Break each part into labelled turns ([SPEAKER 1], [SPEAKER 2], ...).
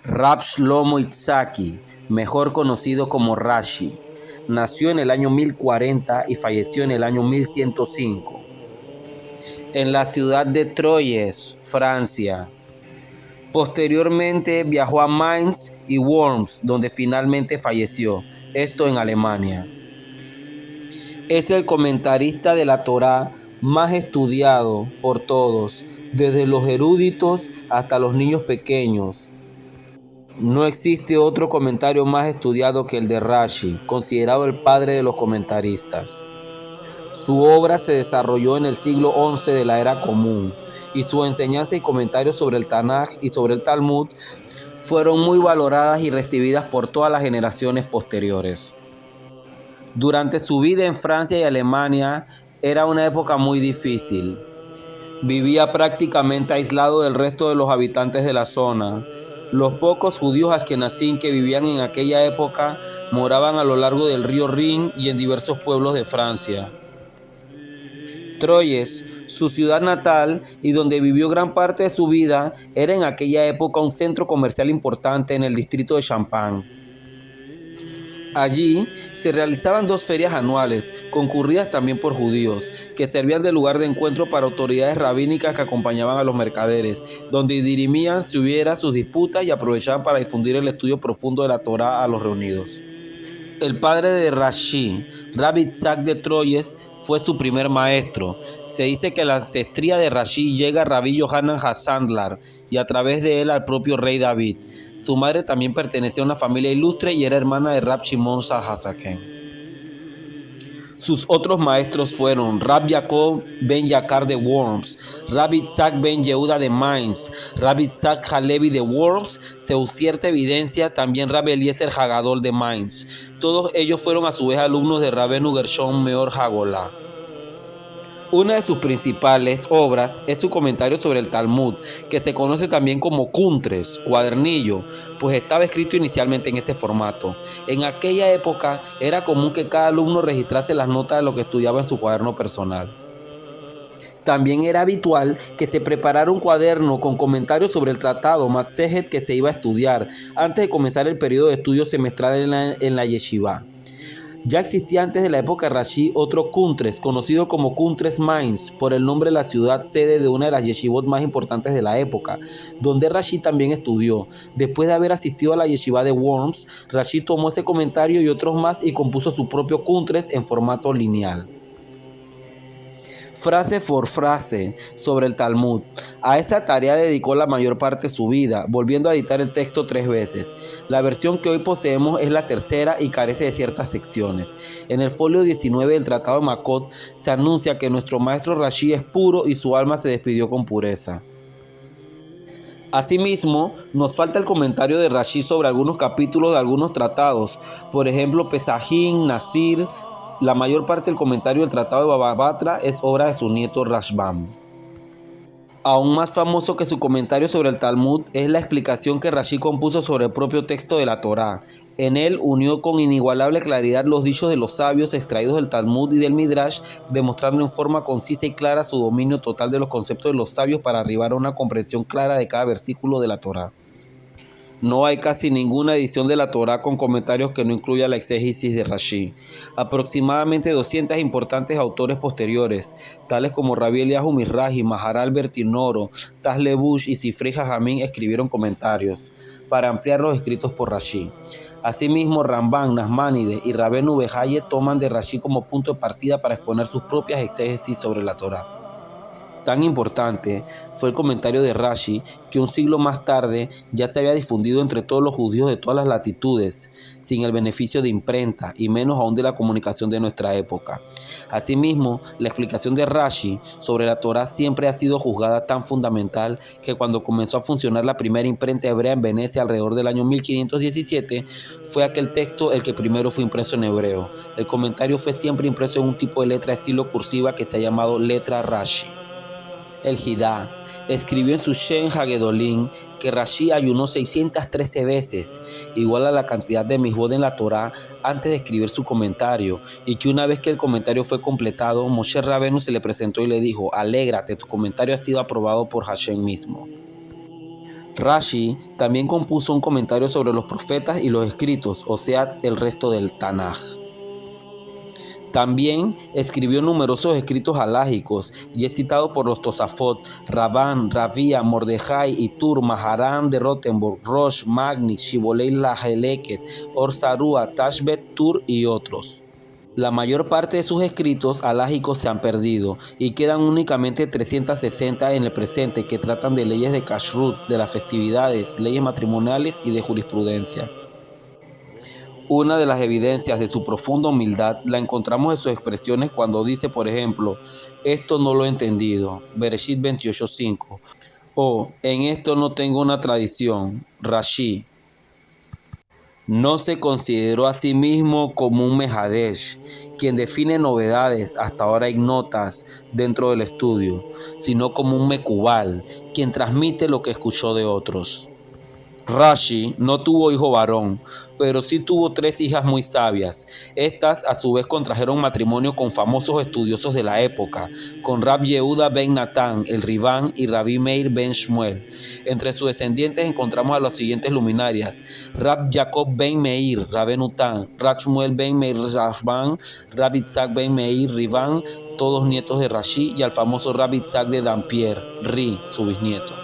[SPEAKER 1] Rab Shlomo Itzhaki, mejor conocido como Rashi, nació en el año 1040 y falleció en el año 1105, en la ciudad de Troyes, Francia. Posteriormente viajó a Mainz y Worms, donde finalmente falleció, esto en Alemania. Es el comentarista de la Torá más estudiado por todos, desde los eruditos hasta los niños pequeños. No existe otro comentario más estudiado que el de Rashi, considerado el padre de los comentaristas. Su obra se desarrolló en el siglo XI de la Era Común, y su enseñanza y comentarios sobre el Tanaj y sobre el Talmud fueron muy valoradas y recibidas por todas las generaciones posteriores. Durante su vida en Francia y Alemania era una época muy difícil. Vivía prácticamente aislado del resto de los habitantes de la zona. Los pocos judíos askenazim que vivían en aquella época moraban a lo largo del río Rin y en diversos pueblos de Francia. Troyes, su ciudad natal y donde vivió gran parte de su vida, era en aquella época un centro comercial importante en el distrito de Champagne. Allí se realizaban 2 ferias anuales, concurridas también por judíos, que servían de lugar de encuentro para autoridades rabínicas que acompañaban a los mercaderes, donde dirimían si hubiera sus disputas y aprovechaban para difundir el estudio profundo de la Torá a los reunidos. El padre de Rashi, Rabbi Itzhak de Troyes, fue su primer maestro. Se dice que la ancestría de Rashi llega a Rabbi Yohanan HaSandlar y a través de él al propio rey David. Su madre también pertenecía a una familia ilustre y era hermana de Rab Shimon Zahazaken. Sus otros maestros fueron Rab Yaakov ben Yakar de Worms, Rabbi Itzhak ben Yehuda de Mainz, Rabbi Itzhak Halevi de Worms, según cierta evidencia, también Rabbi Eliezer Hagadol de Mainz. Todos ellos fueron a su vez alumnos de Rabbeinu Gershon Meor Hagolá. Una de sus principales obras es su comentario sobre el Talmud, que se conoce también como Kuntres, cuadernillo, pues estaba escrito inicialmente en ese formato. En aquella época era común que cada alumno registrase las notas de lo que estudiaba en su cuaderno personal. También era habitual que se preparara un cuaderno con comentarios sobre el tratado Matsejet que se iba a estudiar antes de comenzar el periodo de estudio semestral en la yeshiva. Ya existía antes de la época de Rashi otro Kuntres, conocido como Kuntres Mainz, por el nombre de la ciudad sede de una de las yeshivot más importantes de la época, donde Rashi también estudió. Después de haber asistido a la yeshiva de Worms, Rashi tomó ese comentario y otros más y compuso su propio Kuntres en formato lineal. Frase por frase sobre el Talmud. A esa tarea dedicó la mayor parte de su vida, volviendo a editar el texto 3 veces. La versión que hoy poseemos es la tercera y carece de ciertas secciones. En el folio 19 del Tratado de Makot se anuncia que nuestro maestro Rashi es puro y su alma se despidió con pureza. Asimismo, nos falta el comentario de Rashi sobre algunos capítulos de algunos tratados, por ejemplo Pesajim, Nasir. La mayor parte del comentario del Tratado de Baba Batra es obra de su nieto Rashbam. Aún más famoso que su comentario sobre el Talmud es la explicación que Rashi compuso sobre el propio texto de la Torá. En él unió con inigualable claridad los dichos de los sabios extraídos del Talmud y del Midrash, demostrando en forma concisa y clara su dominio total de los conceptos de los sabios para arribar a una comprensión clara de cada versículo de la Torá. No hay casi ninguna edición de la Torá con comentarios que no incluya la exégesis de Rashi. Aproximadamente 200 importantes autores posteriores, tales como Rabbi Eliyahu Mizrahi, Maharal Bertinoro, Taz Levush y Sifrei Jajamín, escribieron comentarios para ampliar los escritos por Rashi. Asimismo, Ramban, Nachmanides y Rabbeinu Behaye toman de Rashi como punto de partida para exponer sus propias exégesis sobre la Torá. Tan importante fue el comentario de Rashi que un siglo más tarde ya se había difundido entre todos los judíos de todas las latitudes, sin el beneficio de imprenta y menos aún de la comunicación de nuestra época. Asimismo, la explicación de Rashi sobre la Torá siempre ha sido juzgada tan fundamental que cuando comenzó a funcionar la primera imprenta hebrea en Venecia alrededor del año 1517, fue aquel texto el que primero fue impreso en hebreo. El comentario fue siempre impreso en un tipo de letra estilo cursiva que se ha llamado letra Rashi. El Jidá escribió en su Shen Hagedolín que Rashi ayunó 613 veces, igual a la cantidad de misbod en la Torá, antes de escribir su comentario, y que una vez que el comentario fue completado, Moshe Rabenu se le presentó y le dijo: alégrate, tu comentario ha sido aprobado por Hashem mismo. Rashi también compuso un comentario sobre los profetas y los escritos, o sea, el resto del Tanaj. También escribió numerosos escritos halágicos y es citado por los Tosafot, Rabán, Ravía, Mordejai, Itur, Maharam de Rottenburg, Rosh, Magni, Shibolei Laheleket, Or Sarúa, Tashbet, Tur y otros. La mayor parte de sus escritos halágicos se han perdido y quedan únicamente 360 en el presente que tratan de leyes de kashrut, de las festividades, leyes matrimoniales y de jurisprudencia. Una de las evidencias de su profunda humildad la encontramos en sus expresiones cuando dice, por ejemplo, esto no lo he entendido, Bereshit 28:5, o en esto no tengo una tradición, Rashi. No se consideró a sí mismo como un Mehadesh, quien define novedades hasta ahora ignotas dentro del estudio, sino como un Mekubal, quien transmite lo que escuchó de otros. Rashi no tuvo hijo varón, pero sí tuvo 3 hijas muy sabias. Estas a su vez contrajeron matrimonio con famosos estudiosos de la época, con Rab Yehuda ben Natán, el Ribán, y Rabbi Meir ben Shmuel. Entre sus descendientes encontramos a las siguientes luminarias: Rab Jacob ben Meir, Rabenután, Rab Shmuel ben Meir Rashban, Rab Itzhak ben Meir Ribán, todos nietos de Rashi, y al famoso Rab Itzhak de Dampier, Ri, su bisnieto.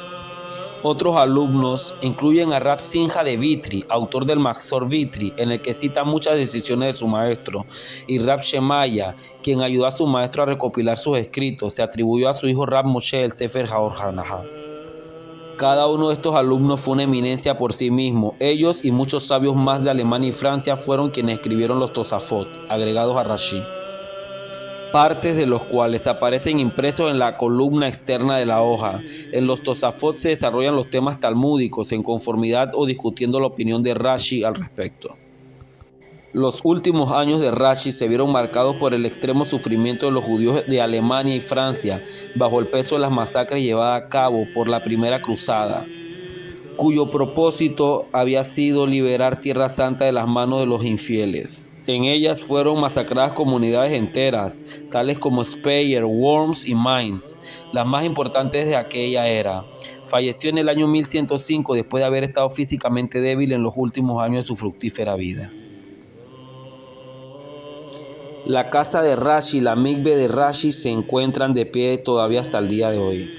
[SPEAKER 1] Otros alumnos incluyen a Rab Simcha de Vitri, autor del Mahzor Vitri, en el que cita muchas decisiones de su maestro, y Rab Shemaya, quien ayudó a su maestro a recopilar sus escritos. Se atribuyó a su hijo Rab Moshe el Sefer Haor Hanahá. Cada uno de estos alumnos fue una eminencia por sí mismo. Ellos y muchos sabios más de Alemania y Francia fueron quienes escribieron los Tosafot, agregados a Rashi, partes de los cuales aparecen impresos en la columna externa de la hoja. En los Tosafot se desarrollan los temas talmúdicos en conformidad o discutiendo la opinión de Rashi al respecto. Los últimos años de Rashi se vieron marcados por el extremo sufrimiento de los judíos de Alemania y Francia bajo el peso de las masacres llevadas a cabo por la Primera Cruzada, cuyo propósito había sido liberar Tierra Santa de las manos de los infieles. En ellas fueron masacradas comunidades enteras, tales como Speyer, Worms y Mainz, las más importantes de aquella era. Falleció en el año 1105 después de haber estado físicamente débil en los últimos años de su fructífera vida. La casa de Rashi y la mikve de Rashi se encuentran de pie todavía hasta el día de hoy.